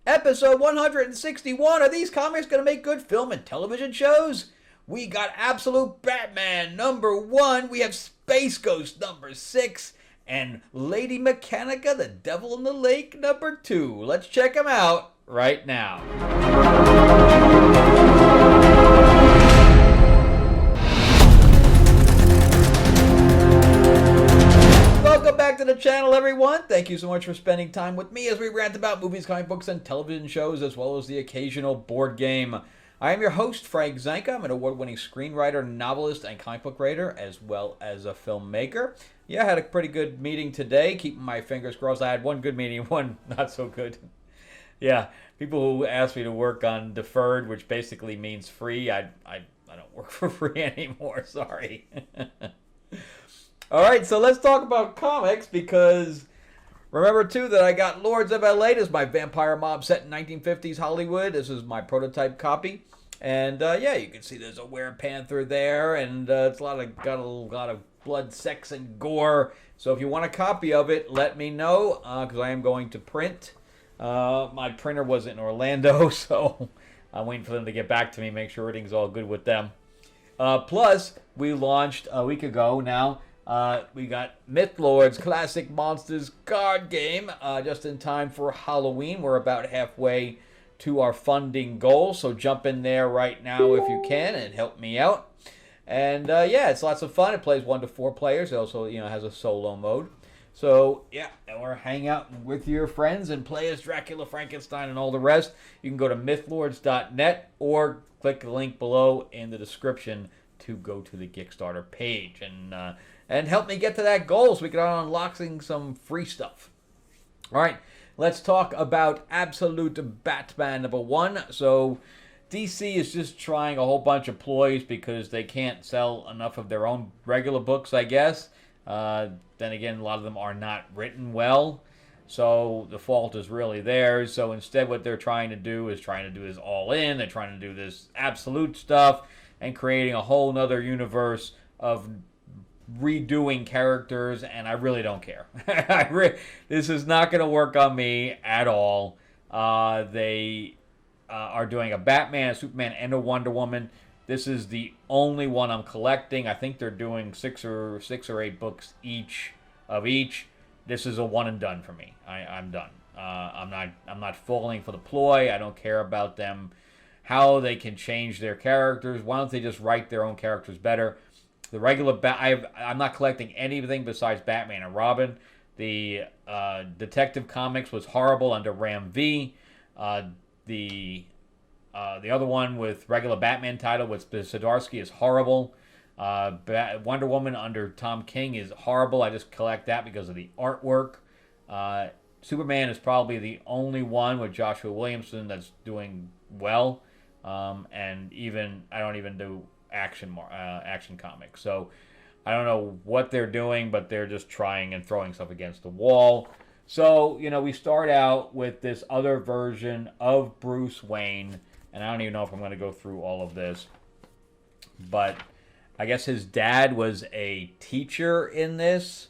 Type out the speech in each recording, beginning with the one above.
Episode 161. Are these comics going to make good film and television shows? We got Absolute Batman #1. We have Space Ghost #6. And Lady Mechanika, the Devil in the Lake #2. Let's check them out right now. Welcome back to the channel, everyone. Thank you so much for spending time with me as we rant about movies, comic books, and television shows, as well as the occasional board game. I am your host, Frank Zanca. I'm an award-winning screenwriter, novelist, and comic book writer, as well as a filmmaker. Yeah, I had a pretty good meeting today, keeping my fingers crossed. I had one good meeting, one not so good. Yeah, people who asked me to work on deferred, which basically means free, I don't work for free anymore, sorry. Alright, so let's talk about comics, because remember, too, that I got Lords of LA. This is my vampire mob set in 1950s Hollywood. This is my prototype copy. And, yeah, you can see there's a were-panther there, and it's got a lot of blood, sex, and gore. So if you want a copy of it, let me know, because I am going to print. My printer was in Orlando, so I'm waiting for them to get back to me, make sure everything's all good with them. Plus, we launched a week ago now. We got Mythlord's Classic Monsters card game just in time for Halloween. We're about halfway to our funding goal, so jump in there right now if you can and help me out. And yeah, it's lots of fun. It plays 1 to 4 players. It also, has a solo mode. So yeah, and we're hanging out with your friends and play as Dracula, Frankenstein, and all the rest. You can go to mythlords.net or click the link below in the description to go to the Kickstarter page and help me get to that goal so we can unlocking some free stuff. All right, let's talk about Absolute Batman #1. So DC is just trying a whole bunch of ploys because they can't sell enough of their own regular books, I guess. Then again, a lot of them are not written well, so the fault is really theirs. So instead what they're trying to do is all in. They're trying to do this absolute stuff and creating a whole nother universe of redoing characters, and I really don't care. This is not going to work on me at all. They are doing a Batman, a Superman, and a Wonder Woman. This is the only one I'm collecting. I think they're doing six or 8 books each. This is a one and done for me. I'm done. I'm not falling for the ploy. I don't care about them, how they can change their characters. Why don't they just write their own characters better? The regular I'm not collecting anything besides Batman and Robin. The Detective Comics was horrible under Ram V. The other one with regular Batman title with Zdarsky is horrible. Wonder Woman under Tom King is horrible. I just collect that because of the artwork. Superman is probably the only one with Joshua Williamson that's doing well. And even I don't even do action comics. So I don't know what they're doing, but they're just trying and throwing stuff against the wall. So, we start out with this other version of Bruce Wayne, and I don't even know if I'm going to go through all of this, but I guess his dad was a teacher in this,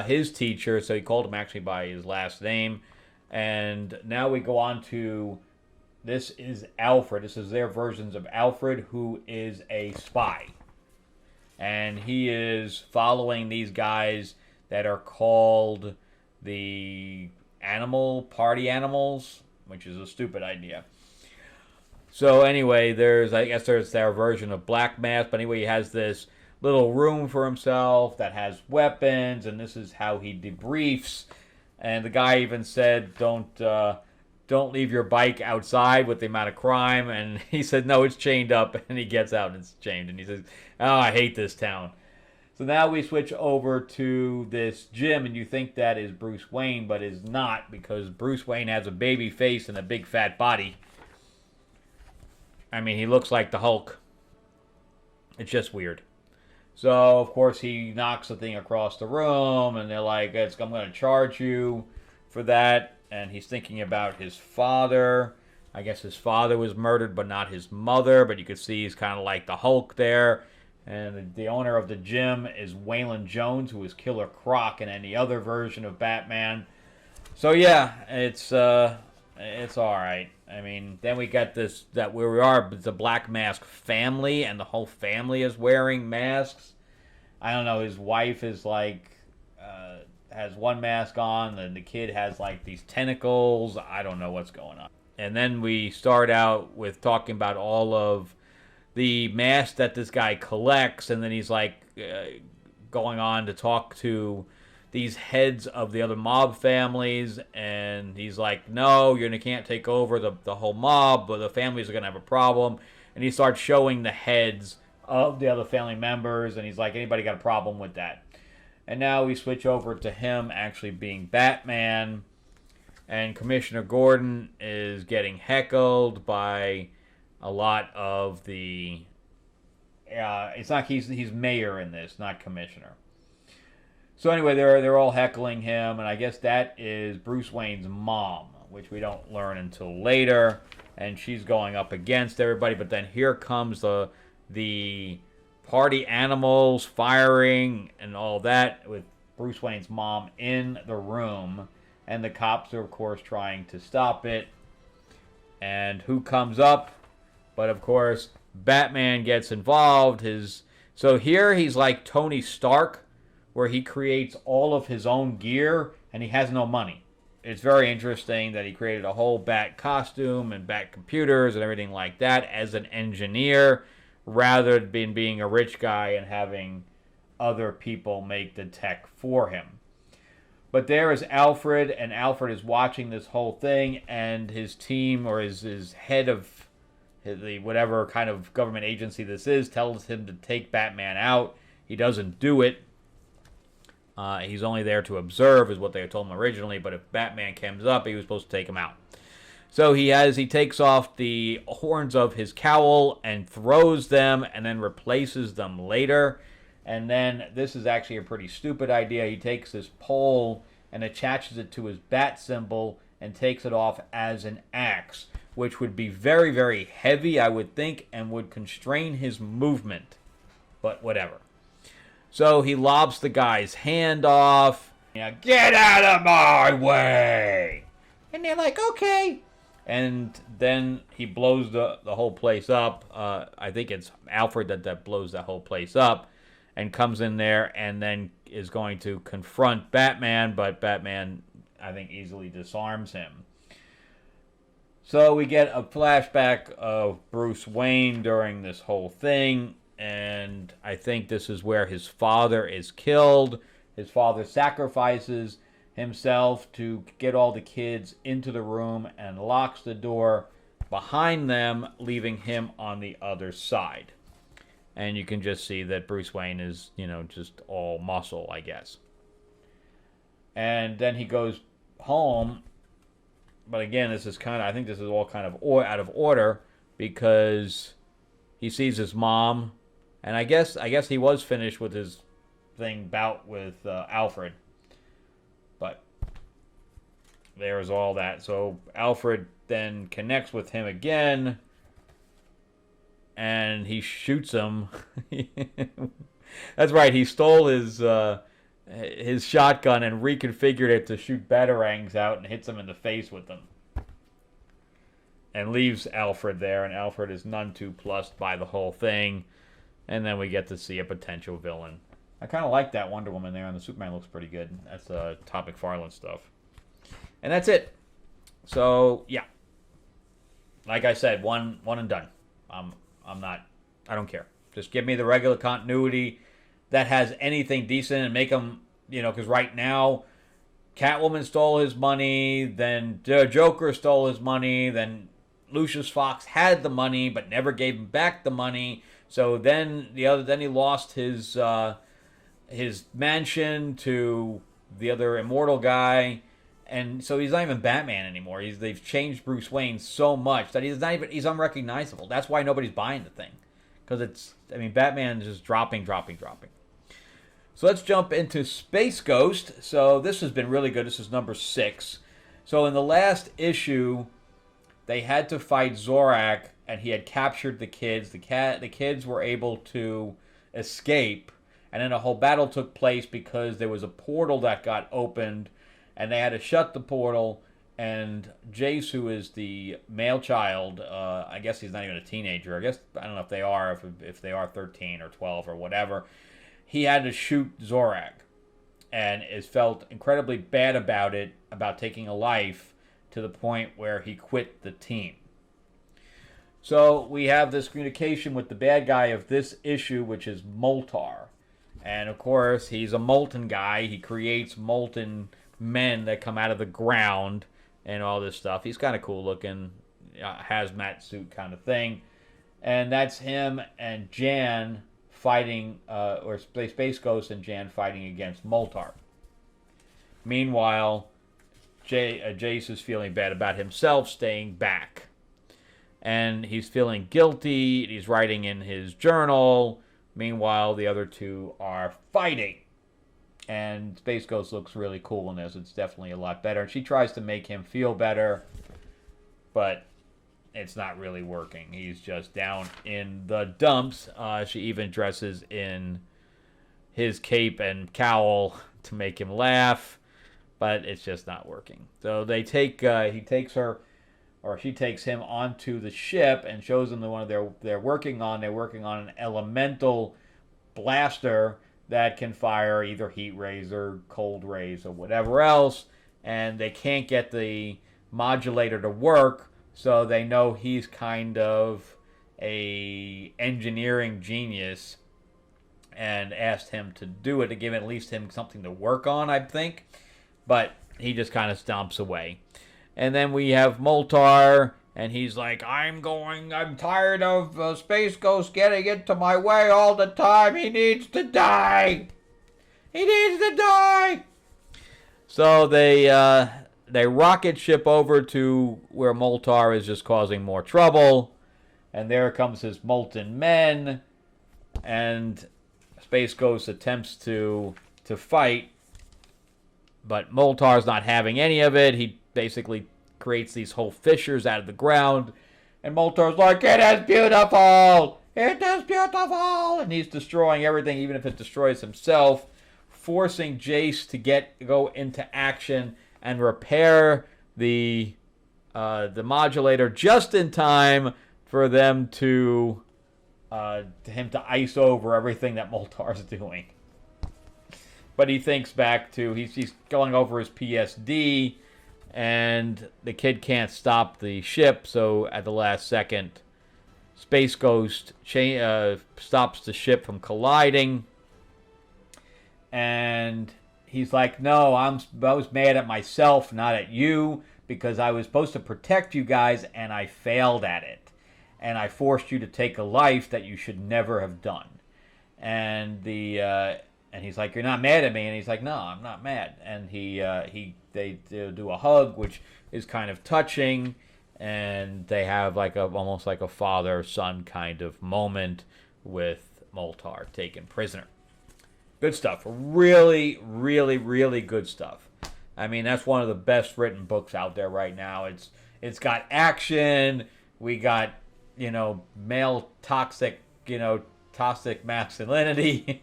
his teacher, so he called him actually by his last name. And now we go on to, this is Alfred. This is their versions of Alfred, who is a spy. And he is following these guys that are called the Party Animals, which is a stupid idea. So anyway, there's their version of Black Mask. But anyway, he has this little room for himself that has weapons, and this is how he debriefs. And the guy even said, don't leave your bike outside with the amount of crime. And he said, no, it's chained up. And he gets out and it's chained. And he says, oh, I hate this town. So now we switch over to this gym, and you think that is Bruce Wayne, but is not, because Bruce Wayne has a baby face and a big fat body. I mean, he looks like the Hulk. It's just weird. So, of course, he knocks the thing across the room, and they're like, I'm going to charge you for that. And he's thinking about his father. I guess his father was murdered, but not his mother. But you can see he's kind of like the Hulk there. And the owner of the gym is Waylon Jones, who is Killer Croc in any other version of Batman. So yeah, it's It's all right. I mean, then we got this that where we are, the Black Mask family, and the whole family is wearing masks. I don't know. His wife is like has one mask on, and the kid has like these tentacles. I don't know what's going on. And then we start out with talking about all of the masks that this guy collects, and then he's like going on to talk to these heads of the other mob families, and he's like, no, you can't take over the whole mob, but the families are going to have a problem. And he starts showing the heads of the other family members, and he's like, anybody got a problem with that? And now we switch over to him actually being Batman, and Commissioner Gordon is getting heckled by a lot of the it's not he's mayor in this, not commissioner. So anyway, they're all heckling him, and I guess that is Bruce Wayne's mom, which we don't learn until later, and she's going up against everybody. But then here comes the party animals firing and all that with Bruce Wayne's mom in the room, and the cops are of course trying to stop it. And who comes up? But of course, Batman gets involved. So here he's like Tony Stark, where he creates all of his own gear and he has no money. It's very interesting that he created a whole Bat costume and Bat computers and everything like that as an engineer, rather than being a rich guy and having other people make the tech for him. But there is Alfred, and Alfred is watching this whole thing, and his team, or his head of the whatever kind of government agency this is, tells him to take Batman out. He doesn't do it. He's only there to observe, is what they told him originally. But if Batman comes up, he was supposed to take him out. So he takes off the horns of his cowl and throws them, and then replaces them later. And then this is actually a pretty stupid idea. He takes this pole and attaches it to his bat symbol and takes it off as an axe, which would be very, very heavy, I would think, and would constrain his movement. But whatever. So he lobs the guy's hand off. Get out of my way! And they're like, okay. And then he blows the whole place up. I think it's Alfred that blows the whole place up. And comes in there and then is going to confront Batman, but Batman, I think, easily disarms him. So we get a flashback of Bruce Wayne during this whole thing, and I think this is where his father is killed. His father sacrifices himself to get all the kids into the room and locks the door behind them, leaving him on the other side. And you can just see that Bruce Wayne is, just all muscle, I guess. And then he goes home. But again, I think this is all kind of out of order, because he sees his mom. And I guess he was finished with his bout with Alfred. But there's all that. So Alfred then connects with him again. And he shoots him. That's right. He stole his shotgun and reconfigured it to shoot batarangs out and hits him in the face with them. And leaves Alfred there. And Alfred is none too plussed by the whole thing. And then we get to see a potential villain. I kind of like that Wonder Woman there, and the Superman looks pretty good. That's Todd McFarlane stuff. And that's it. So, yeah. Like I said, one and done. I don't care. Just give me the regular continuity that has anything decent and make them, because right now, Catwoman stole his money, then the Joker stole his money, then Lucius Fox had the money but never gave him back the money. So then he lost his mansion to the other immortal guy. And so he's not even Batman anymore. They've changed Bruce Wayne so much that he's unrecognizable. That's why nobody's buying the thing. Because Batman is just dropping. So let's jump into Space Ghost. So this has been really good. This is number 6. So in the last issue, they had to fight Zorak, and he had captured the kids. The kids were able to escape, and then a whole battle took place because there was a portal that got opened, and they had to shut the portal, And Jace, who is the male child, I guess he's not even a teenager. I guess I don't know if they are, if they are 13 or 12 or whatever. He had to shoot Zorak, and is felt incredibly bad about it, about taking a life, to the point where he quit the team. So we have this communication with the bad guy of this issue, which is Moltar. And of course, he's a molten guy. He creates molten men that come out of the ground and all this stuff. He's kind of cool looking, hazmat suit kind of thing. And that's him and Jan fighting, or Space Ghost and Jan fighting against Moltar. Meanwhile, Jace is feeling bad about himself staying back. And he's feeling guilty. He's writing in his journal. Meanwhile, the other two are fighting. And Space Ghost looks really cool in this. It's definitely a lot better. And she tries to make him feel better, but it's not really working. He's just down in the dumps. She even dresses in his cape and cowl to make him laugh, but it's just not working. So they take, he takes her, or she takes him onto the ship and shows him the one they're working on. They're working on an elemental blaster that can fire either heat rays or cold rays or whatever else, and they can't get the modulator to work, so they know he's kind of a engineering genius, and asked him to do it to give at least him something to work on, I think. But he just kind of stomps away. And then we have Moltar, and he's like, I'm tired of Space Ghost getting into my way all the time. He needs to die. He needs to die. So they rocket ship over to where Moltar is just causing more trouble. And there comes his molten men. And Space Ghost attempts to fight. But Moltar's not having any of it. He basically creates these whole fissures out of the ground, and Moltar's like, it is beautiful! It is beautiful! And he's destroying everything, even if it destroys himself, forcing Jace to go into action and repair the modulator just in time for them to him to ice over everything that Moltar's doing. But he thinks back to, he's going over his PSD, and the kid can't stop the ship, so at the last second, Space Ghost stops the ship from colliding. And he's like, no, I was mad at myself, not at you, because I was supposed to protect you guys, and I failed at it. And I forced you to take a life that you should never have done. And and he's like, you're not mad at me? And he's like, no, I'm not mad. And they do a hug, which is kind of touching, and they have almost like a father-son kind of moment with Moltar taken prisoner. Good stuff. Really, really, really good stuff. I mean, that's one of the best written books out there right now. It's got action. We got, male toxic masculinity.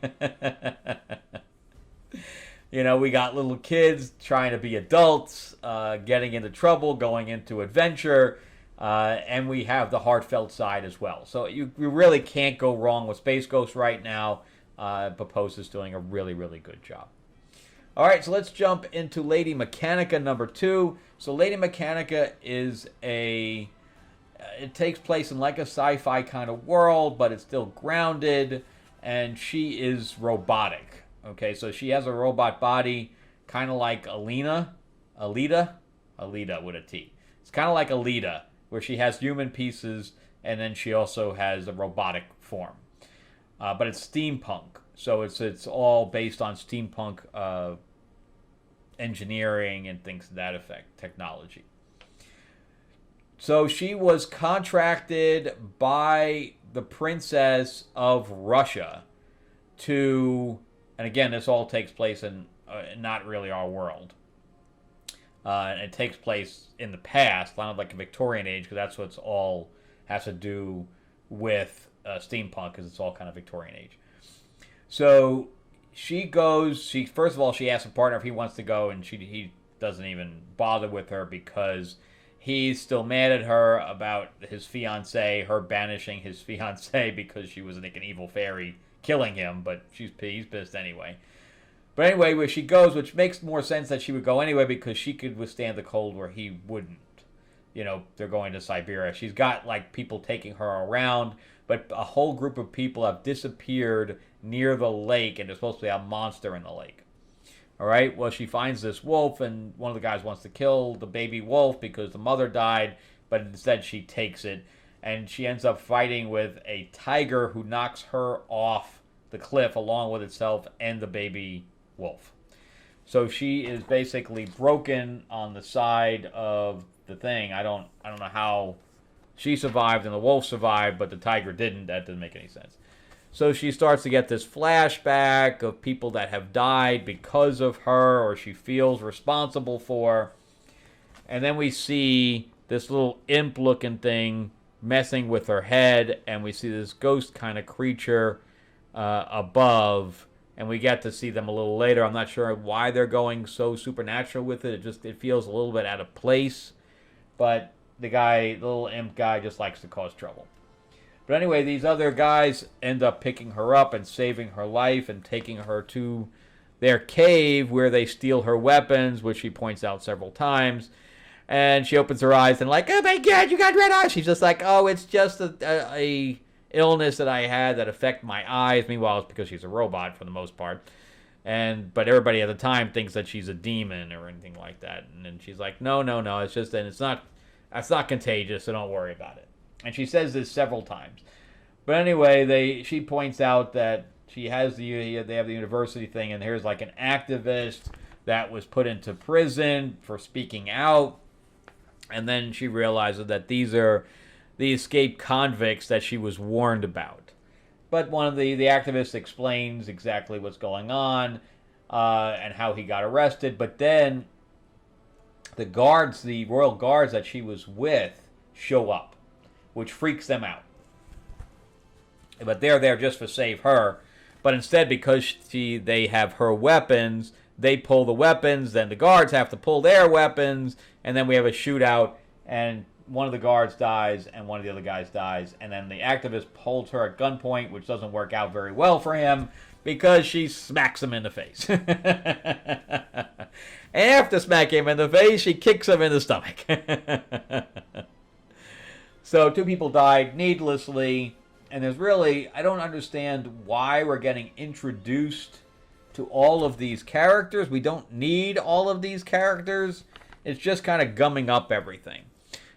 We got little kids trying to be adults, getting into trouble, going into adventure, and we have the heartfelt side as well. So you really can't go wrong with Space Ghost right now. Papos is doing a really, really good job. All right, so let's jump into Lady Mechanika number 2. So Lady Mechanika is it takes place in like a sci-fi kind of world, but it's still grounded, and she is robotic. Okay, so she has a robot body, kind of like Alita with a T. It's kind of like Alita, where she has human pieces, and then she also has a robotic form. But it's steampunk, so it's all based on steampunk engineering and things to that effect, technology. So she was contracted by the princess of Russia to, and again, this all takes place in not really our world. And it takes place in the past, not like a Victorian age, because that's what's all has to do with steampunk, because it's all kind of Victorian age. So she goes. First of all, she asks a partner if he wants to go, and he doesn't even bother with her because he's still mad at her about his fiancée, her banishing his fiancée because she was like an evil fairy killing him, but he's pissed anyway. But anyway, where she goes, which makes more sense that she would go anyway because she could withstand the cold where he wouldn't. They're going to Siberia. She's got like people taking her around, but a whole group of people have disappeared near the lake, and there's supposed to be a monster in the lake. All right, well, she finds this wolf, and one of the guys wants to kill the baby wolf because the mother died, but instead she takes it, and she ends up fighting with a tiger who knocks her off the cliff along with itself and the baby wolf. So she is basically broken on the side of the thing. I don't know how she survived and the wolf survived, but the tiger didn't. That doesn't make any sense. So she starts to get this flashback of people that have died because of her or she feels responsible for. And then we see this little imp-looking thing messing with her head, and we see this ghost kind of creature above, and we get to see them a little later. I'm not sure why they're going so supernatural with it. It feels a little bit out of place, but the little imp guy just likes to cause trouble. But anyway, these other guys end up picking her up and saving her life and taking her to their cave where they steal her weapons, which she points out several times. And she opens her eyes and like, oh my God, you got red eyes. She's just like, oh, it's just a illness that I had that affect my eyes. Meanwhile, it's because she's a robot for the most part. But everybody at the time thinks that she's a demon or anything like that. And then she's like, no, it's just, and it's not contagious, so don't worry about it. And she says this several times. But anyway, she points out that they have the university thing, and here's like an activist that was put into prison for speaking out. And then she realizes that these are the escaped convicts that she was warned about. But one of the activists explains exactly what's going on and how he got arrested. But then the royal guards that she was with show up, which freaks them out. But they're there just to save her. But instead, because they have her weapons, they pull the weapons, then the guards have to pull their weapons, and then we have a shootout, and one of the guards dies, and one of the other guys dies, and then the activist holds her at gunpoint, which doesn't work out very well for him, because she smacks him in the face. And after smacking him in the face, she kicks him in the stomach. So 2 people died needlessly, and I don't understand why we're getting introduced to all of these characters. We don't need all of these characters. It's just kind of gumming up everything.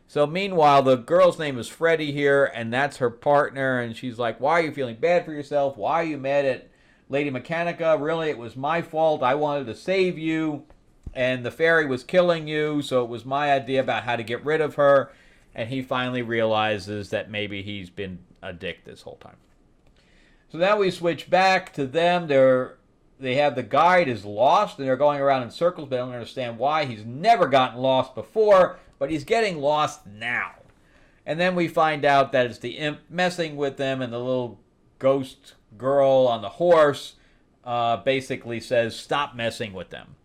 So meanwhile, the girl's name is Freddie here, and that's her partner, and she's like, why are you feeling bad for yourself? Why are you mad at Lady Mechanika? Really, it was my fault. I wanted to save you, and the fairy was killing you, so it was my idea about how to get rid of her. And he finally realizes that maybe he's been a dick this whole time. So now we switch back to them. They have the guide is lost, and they're going around in circles, but I don't understand why. He's never gotten lost before, but he's getting lost now. And then we find out that it's the imp messing with them, and the little ghost girl on the horse basically says, stop messing with them.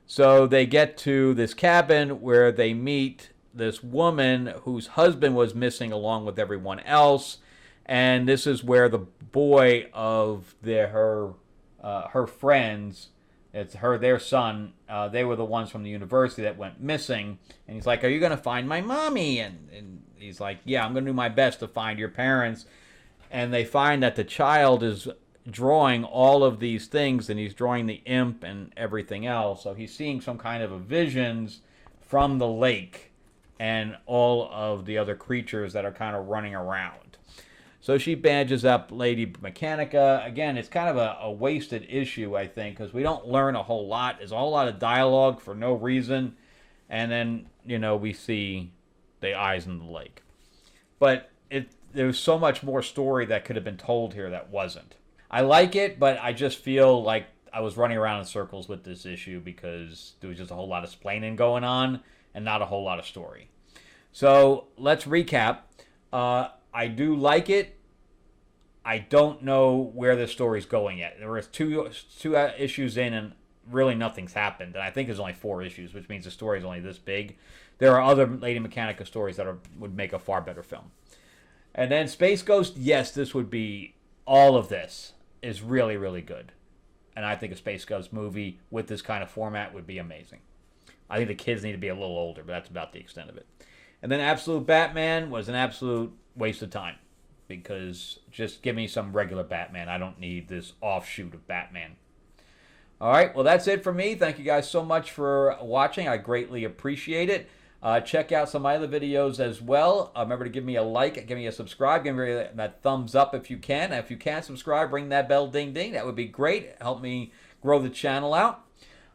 So they get to this cabin where they meet this woman whose husband was missing along with everyone else, and this is where the boy of her friends, their son, they were the ones from the university that went missing, and he's like, are you going to find my mommy? And he's like, yeah, I'm going to do my best to find your parents. And they find that the child is drawing all of these things, and he's drawing the imp and everything else, so he's seeing some kind of visions from the lake and all of the other creatures that are kind of running around. So she badges up Lady Mechanika. Again, it's kind of a wasted issue, I think, because we don't learn a whole lot. There's a whole lot of dialogue for no reason. And then, we see the eyes in the lake. But there's so much more story that could have been told here that wasn't. I like it, but I just feel like I was running around in circles with this issue because there was just a whole lot of splaining going on and not a whole lot of story. So let's recap. I do like it. I don't know where the story's going yet. There was two issues in, and really nothing's happened. And I think there's only 4 issues, which means the story is only this big. There are other Lady Mechanika stories that would make a far better film. And then Space Ghost, yes, this would be, all of this is really, really good. And I think a Space Ghost movie with this kind of format would be amazing. I think the kids need to be a little older, but that's about the extent of it. And then Absolute Batman was an absolute waste of time. Because just give me some regular Batman. I don't need this offshoot of Batman. All right, well, that's it for me. Thank you guys so much for watching. I greatly appreciate it. Check out some of my other videos as well. Remember to give me a like, give me a subscribe, give me that thumbs up if you can. And if you can't subscribe, ring that bell ding ding. That would be great. Help me grow the channel out.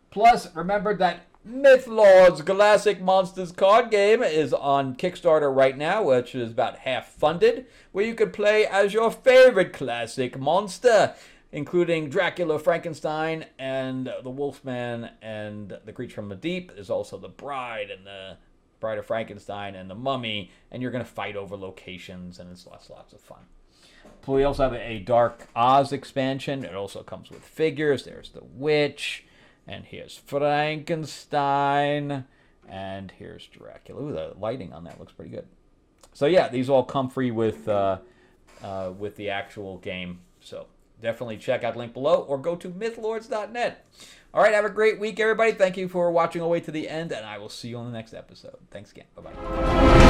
Plus, remember that Mythlords Classic Monsters card game is on Kickstarter right now, which is about half funded, where you could play as your favorite classic monster, including Dracula, Frankenstein, and the Wolfman, and the Creature from the Deep. There's also the Bride, and the Bride of Frankenstein, and the Mummy, and you're going to fight over locations, and it's lots of fun. We also have a Dark Oz expansion. It also comes with figures. There's the Witch, and here's Frankenstein, and here's Dracula. Ooh, the lighting on that looks pretty good. So yeah, these all come free with the actual game. So definitely check out the link below or go to mythlords.net. All right, have a great week, everybody. Thank you for watching all the way to the end, and I will see you on the next episode. Thanks again. Bye-bye.